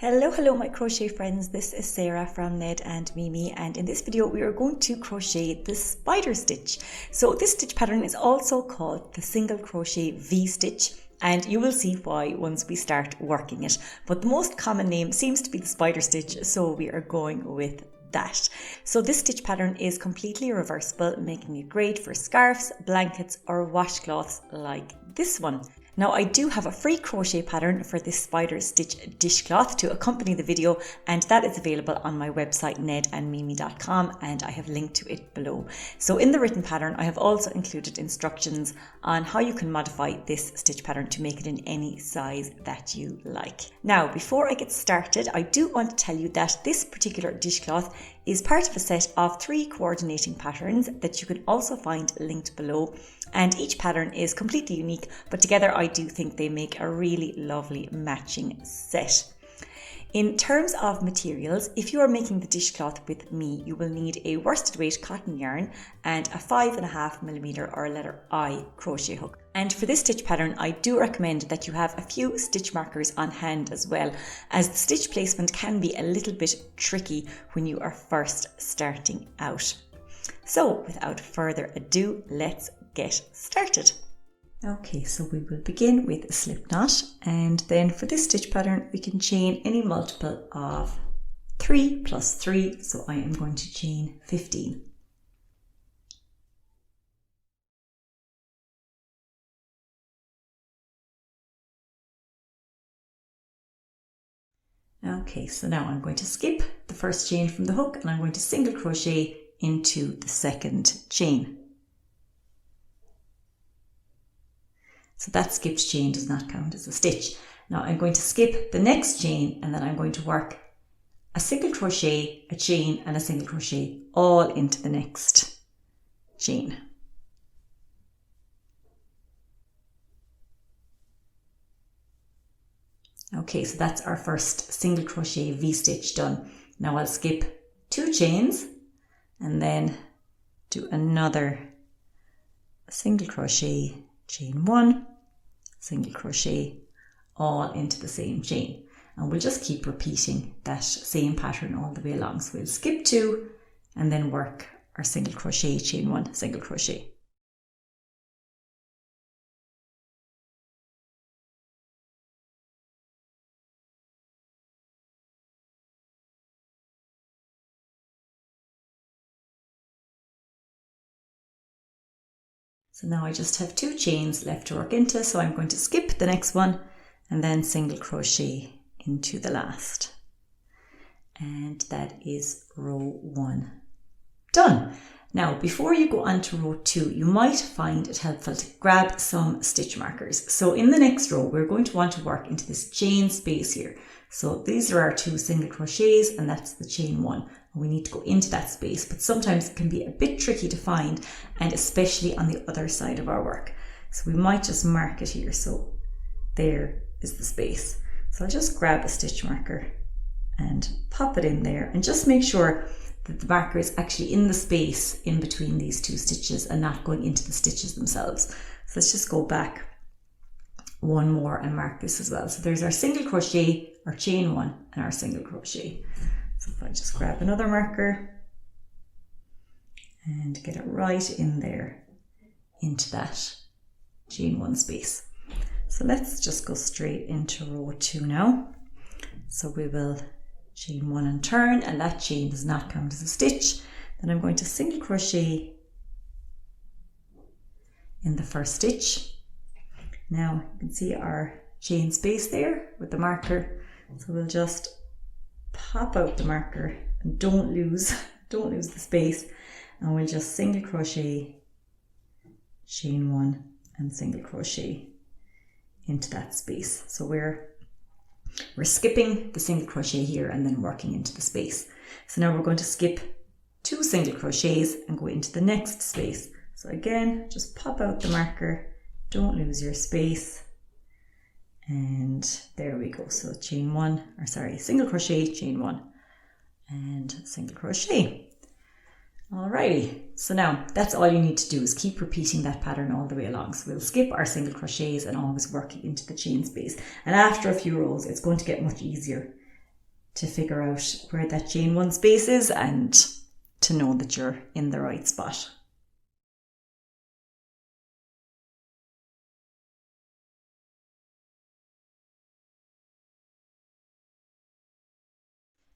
Hello my crochet friends, this is Sarah from Ned and Mimi, and in this video we are going to crochet the spider stitch. So this stitch pattern is also called the single crochet V-stitch, and you will see why once we start working it. But the most common name seems to be the spider stitch, so we are going with that. So this stitch pattern is completely reversible, making it great for scarves, blankets or washcloths like this one. Now I do have a free crochet pattern for this spider stitch dishcloth to accompany the video, and that is available on my website nedandmimi.com, and I have linked to it below. So in the written pattern I have also included instructions on how you can modify this stitch pattern to make it in any size that you like. Now before I get started, I do want to tell you that this particular dishcloth is part of a set of 3 coordinating patterns that you can also find linked below, and each pattern is completely unique, but together I do think they make a really lovely matching set. In terms of materials, if you are making the dishcloth with me, you will need a worsted weight cotton yarn and a 5.5mm or letter I crochet hook. And for this stitch pattern, I do recommend that you have a few stitch markers on hand as well, as the stitch placement can be a little bit tricky when you are first starting out. So without further ado, let's get started. Okay, so we will begin with a slip knot, and then for this stitch pattern we can chain any multiple of 3 plus 3, so I am going to chain 15. Okay, so now I'm going to skip the first chain from the hook and I'm going to single crochet into the second chain. So that skipped chain does not count as a stitch. Now I'm going to skip the next chain and then I'm going to work a single crochet, a chain and a single crochet all into the next chain. Okay, so that's our first single crochet V-stitch done. Now I'll skip 2 chains and then do another single crochet, chain 1, single crochet all into the same chain, and we'll just keep repeating that same pattern all the way along. So we'll skip 2 and then work our single crochet, chain 1, single crochet. So now I just have 2 chains left to work into, so I'm going to skip the next one and then single crochet into the last. And that is row 1 done. Now before you go on to row 2, you might find it helpful to grab some stitch markers. So in the next row we're going to want to work into this chain space here. So these are our 2 single crochets and that's the chain 1. We need to go into that space, but sometimes it can be a bit tricky to find, and especially on the other side of our work. So we might just mark it here. So there is the space. So I'll just grab a stitch marker and pop it in there, and just make sure that the marker is actually in the space in between these 2 stitches and not going into the stitches themselves. So let's just go back one more and mark this as well. So there's our single crochet, our chain 1 and our single crochet. So if I just grab another marker and get it right in there into that chain 1 space. So let's just go straight into row 2 now. So we will chain 1 and turn, and that chain does not count as a stitch. Then I'm going to single crochet in the first stitch. Now you can see our chain space there with the marker. So we'll just pop out the marker and don't lose the space, and we'll just single crochet, chain 1 and single crochet into that space. So we're skipping the single crochet here and then working into the space. So now we're going to skip 2 single crochets and go into the next space. So again, just pop out the marker, don't lose your space. And there we go. So chain 1, or sorry, single crochet, chain 1 and single crochet. Alrighty, so now that's all you need to do is keep repeating that pattern all the way along. So we'll skip our single crochets and always work into the chain space. And after a few rows, it's going to get much easier to figure out where that chain 1 space is and to know that you're in the right spot.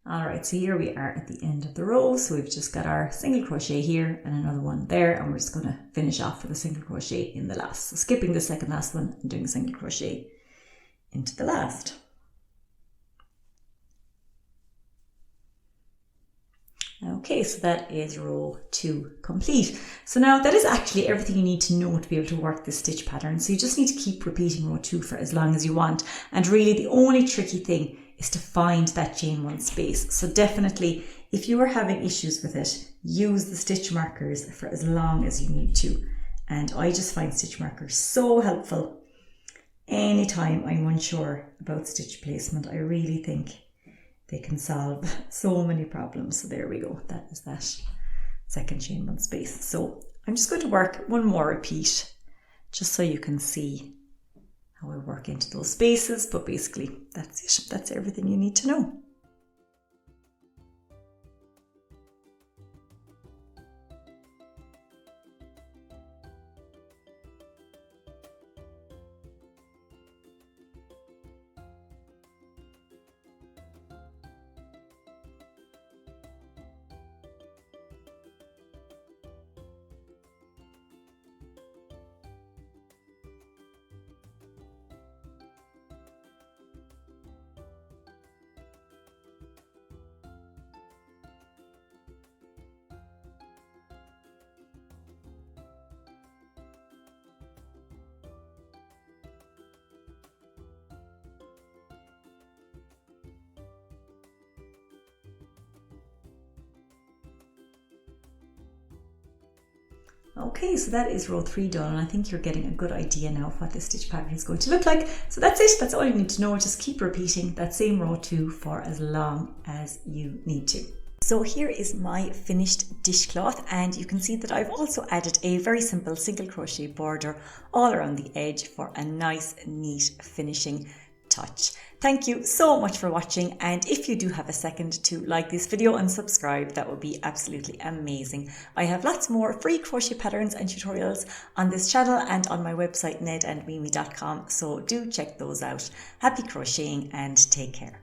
Alright, so here we are at the end of the row. So we've just got our single crochet here and another one there, and we're just going to finish off with a single crochet in the last. So skipping the second last one and doing a single crochet into the last. Okay, so that is row 2 complete. So now that is actually everything you need to know to be able to work this stitch pattern. So you just need to keep repeating row 2 for as long as you want. And really the only tricky thing is to find that chain 1 space. So definitely, if you are having issues with it, use the stitch markers for as long as you need to. And I just find stitch markers so helpful. Anytime I'm unsure about stitch placement, I really think they can solve so many problems. So there we go. That is that second chain 1 space. So I'm just going to work one more repeat just so you can see how I work into those spaces. But basically that's it. That's everything you need to know. Okay, so that is row 3 done, and I think you're getting a good idea now of what this stitch pattern is going to look like. So that's it, that's all you need to know. Just keep repeating that same row 2 for as long as you need to. So here is my finished dishcloth, and you can see that I've also added a very simple single crochet border all around the edge for a nice, neat finishing touch. Thank you so much for watching, and if you do have a second to like this video and subscribe, that would be absolutely amazing. I have lots more free crochet patterns and tutorials on this channel and on my website nedandmimi.com, so do check those out. Happy crocheting and take care.